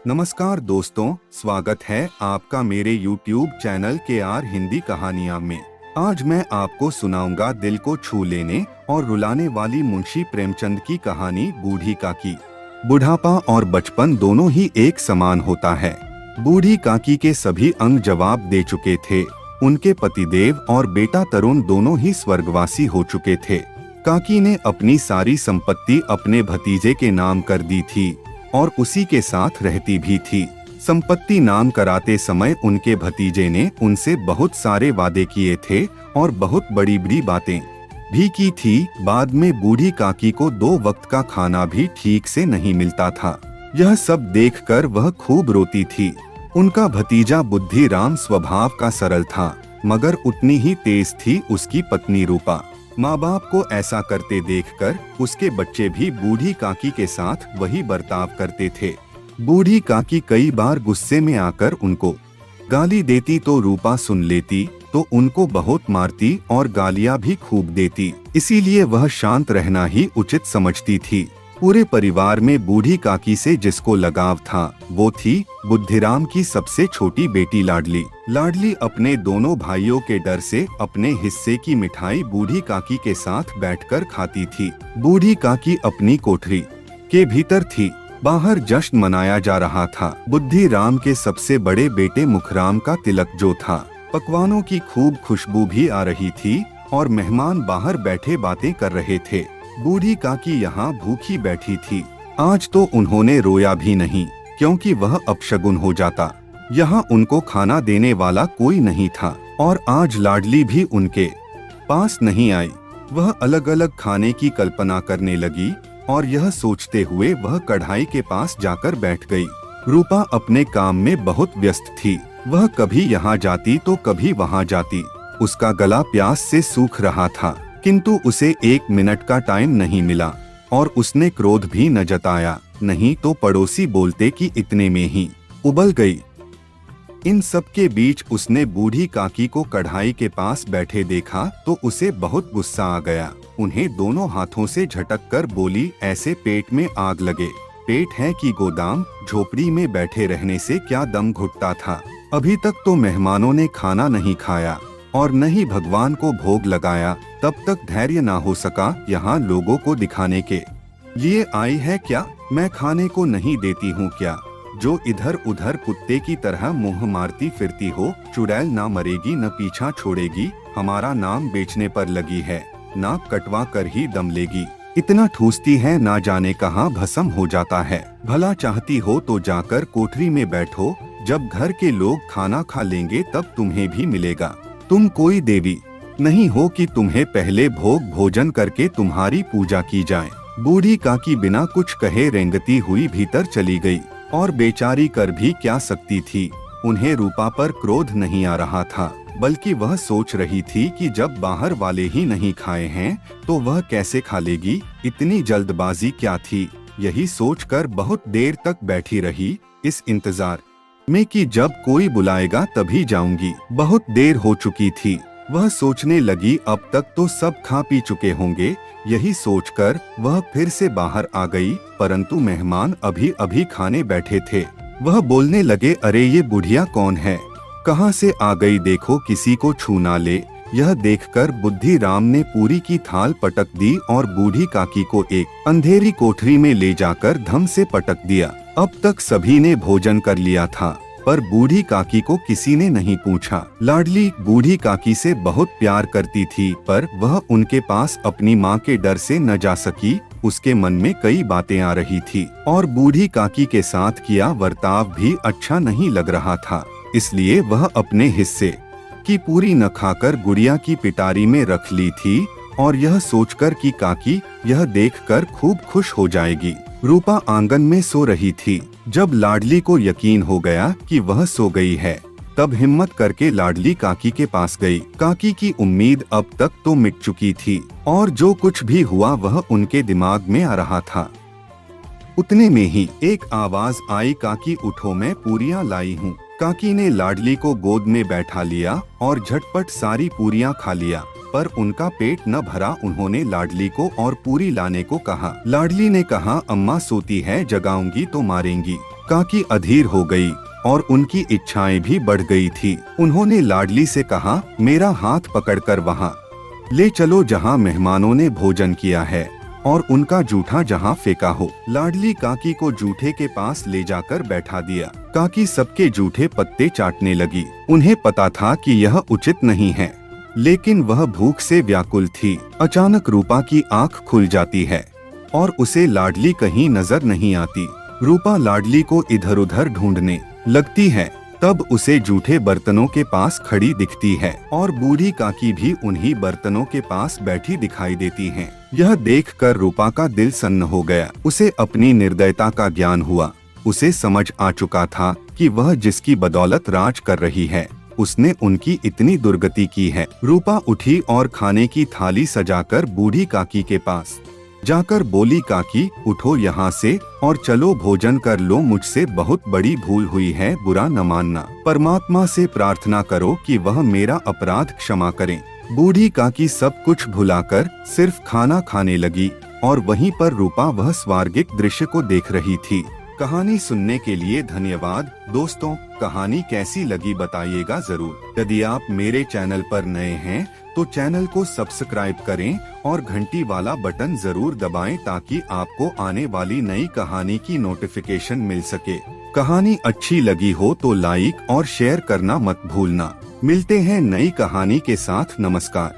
नमस्कार दोस्तों, स्वागत है आपका मेरे YouTube चैनल KR हिंदी कहानियाँ में। आज मैं आपको सुनाऊंगा दिल को छू लेने और रुलाने वाली मुंशी प्रेमचंद की कहानी बूढ़ी काकी। बुढ़ापा और बचपन दोनों ही एक समान होता है। बूढ़ी काकी के सभी अंग जवाब दे चुके थे। उनके पतिदेव और बेटा तरुण दोनों ही स्वर्गवासी हो चुके थे। काकी ने अपनी सारी संपत्ति अपने भतीजे के नाम कर दी थी और उसी के साथ रहती भी थी। संपत्ति नाम कराते समय उनके भतीजे ने उनसे बहुत सारे वादे किए थे और बहुत बड़ी बड़ी बातें भी की थी। बाद में बूढ़ी काकी को 2 वक्त का खाना भी ठीक से नहीं मिलता था। यह सब देखकर वह खूब रोती थी। उनका भतीजा बुद्धिराम स्वभाव का सरल था, मगर उतनी ही तेज थी उसकी पत्नी रूपा। माँ बाप को ऐसा करते देखकर उसके बच्चे भी बूढ़ी काकी के साथ वही बर्ताव करते थे। बूढ़ी काकी कई बार गुस्से में आकर उनको गाली देती तो रूपा सुन लेती तो उनको बहुत मारती और गालियाँ भी खूब देती। इसीलिए वह शांत रहना ही उचित समझती थी। पूरे परिवार में बूढ़ी काकी से जिसको लगाव था वो थी बुद्धिराम की सबसे छोटी बेटी लाडली। लाडली अपने दोनों भाइयों के डर से अपने हिस्से की मिठाई बूढ़ी काकी के साथ बैठकर खाती थी। बूढ़ी काकी अपनी कोठरी के भीतर थी। बाहर जश्न मनाया जा रहा था। बुद्धिराम के सबसे बड़े बेटे मुखराम का तिलक जो था। पकवानों की खूब खुशबू भी आ रही थी और मेहमान बाहर बैठे बातें कर रहे थे। बूढ़ी काकी यहाँ भूखी बैठी थी। आज तो उन्होंने रोया भी नहीं, क्योंकि वह अपशगुन हो जाता। यहाँ उनको खाना देने वाला कोई नहीं था और आज लाडली भी उनके पास नहीं आई। वह अलग अलग खाने की कल्पना करने लगी और यह सोचते हुए वह कढ़ाई के पास जाकर बैठ गई। रूपा अपने काम में बहुत व्यस्त थी। वह कभी यहाँ जाती तो कभी वहाँ जाती। उसका गला प्यास से सूख रहा था, किंतु उसे 1 मिनट का टाइम नहीं मिला और उसने क्रोध भी न जताया। नहीं तो पड़ोसी बोलते कि इतने में ही उबल गई। इन सब के बीच उसने बूढ़ी काकी को कढ़ाई के पास बैठे देखा तो उसे बहुत गुस्सा आ गया। उन्हें दोनों हाथों से झटक कर बोली, ऐसे पेट में आग लगे। पेट है कि गोदाम, झोपड़ी में बैठे रहने से क्या दम घुटता था। अभी तक तो मेहमानों ने खाना नहीं खाया और न ही भगवान को भोग लगाया। तब तक धैर्य ना हो सका यहाँ लोगों को दिखाने के लिए आई है क्या? मैं खाने को नहीं देती हूँ क्या? जो इधर उधर कुत्ते की तरह मुंह मारती फिरती हो। चुड़ैल ना मरेगी न पीछा छोड़ेगी। हमारा नाम बेचने पर लगी है, नाक कटवा कर ही दम लेगी। इतना ठूसती है ना जाने कहाँ भस्म हो जाता है। भला चाहती हो तो जाकर कोठरी में बैठो। जब घर के लोग खाना खा लेंगे तब तुम्हें भी मिलेगा। तुम कोई देवी नहीं हो कि तुम्हें पहले भोग भोजन करके तुम्हारी पूजा की जाए। बूढ़ी काकी बिना कुछ कहे रेंगती हुई भीतर चली गई और बेचारी कर भी क्या सकती थी। उन्हें रूपा पर क्रोध नहीं आ रहा था, बल्कि वह सोच रही थी कि जब बाहर वाले ही नहीं खाए हैं तो वह कैसे खा लेगी। इतनी जल्दबाजी क्या थी। यही सोचकर बहुत देर तक बैठी रही, इस इंतजार में कि जब कोई बुलाएगा तभी जाऊंगी। बहुत देर हो चुकी थी। वह सोचने लगी अब तक तो सब खा पी चुके होंगे। यही सोचकर वह फिर से बाहर आ गई, परंतु मेहमान अभी अभी खाने बैठे थे। वह बोलने लगे, अरे ये बुढ़िया कौन है? कहाँ से आ गई? देखो किसी को छू ना ले। यह देखकर बुद्धिराम ने पूरी की थाल पटक दी और बूढ़ी काकी को एक अंधेरी कोठरी में ले जाकर धम से पटक दिया। अब तक सभी ने भोजन कर लिया था, पर बूढ़ी काकी को किसी ने नहीं पूछा। लाडली बूढ़ी काकी से बहुत प्यार करती थी, पर वह उनके पास अपनी माँ के डर से न जा सकी। उसके मन में कई बातें आ रही थी और बूढ़ी काकी के साथ किया बर्ताव भी अच्छा नहीं लग रहा था। इसलिए वह अपने हिस्से की पूरी न खाकर गुड़िया की पिटारी में रख ली थी और यह सोचकर कि काकी यह देखकर खूब खुश हो जाएगी। रूपा आंगन में सो रही थी। जब लाडली को यकीन हो गया कि वह सो गई है, तब हिम्मत करके लाडली काकी के पास गई। काकी की उम्मीद अब तक तो मिट चुकी थी और जो कुछ भी हुआ वह उनके दिमाग में आ रहा था। उतने में ही एक आवाज आई, काकी उठो, मैं पूरियां लाई हूँ। काकी ने लाडली को गोद में बैठा लिया और झटपट सारी पूरियां खा लिया। पर उनका पेट न भरा। उन्होंने लाडली को और पूरी लाने को कहा। लाडली ने कहा, अम्मा सोती है, जगाऊंगी तो मारेंगी। काकी अधीर हो गई और उनकी इच्छाएं भी बढ़ गई थी। उन्होंने लाडली से कहा, मेरा हाथ पकड़कर वहाँ ले चलो जहाँ मेहमानों ने भोजन किया है और उनका जूठा जहाँ फेंका हो। लाडली काकी को जूठे के पास ले जाकर बैठा दिया। काकी सबके जूठे पत्ते चाटने लगी। उन्हें पता था कि यह उचित नहीं है, लेकिन वह भूख से व्याकुल थी। अचानक रूपा की आंख खुल जाती है और उसे लाडली कहीं नजर नहीं आती। रूपा लाडली को इधर उधर ढूंढने लगती है। तब उसे जूठे बर्तनों के पास खड़ी दिखती है और बूढ़ी काकी भी उन्हीं बर्तनों के पास बैठी दिखाई देती हैं। यह देखकर रूपा का दिल सन्न हो गया। उसे अपनी निर्दयता का ज्ञान हुआ। उसे समझ आ चुका था कि वह जिसकी बदौलत राज कर रही है, उसने उनकी इतनी दुर्गति की है। रूपा उठी और खाने की थाली सजाकर बूढ़ी काकी के पास जाकर बोली, काकी उठो यहाँ से और चलो भोजन कर लो। मुझसे बहुत बड़ी भूल हुई है, बुरा न मानना। परमात्मा से प्रार्थना करो कि वह मेरा अपराध क्षमा करें। बूढ़ी काकी सब कुछ भुलाकर सिर्फ खाना खाने लगी और वहीं पर रूपा वह स्वर्गिक दृश्य को देख रही थी। कहानी सुनने के लिए धन्यवाद दोस्तों। कहानी कैसी लगी बताइएगा जरूर। यदि आप मेरे चैनल पर नए हैं तो चैनल को सब्सक्राइब करें और घंटी वाला बटन जरूर दबाएं ताकि आपको आने वाली नई कहानी की नोटिफिकेशन मिल सके। कहानी अच्छी लगी हो तो लाइक और शेयर करना मत भूलना। मिलते हैं नई कहानी के साथ। नमस्कार।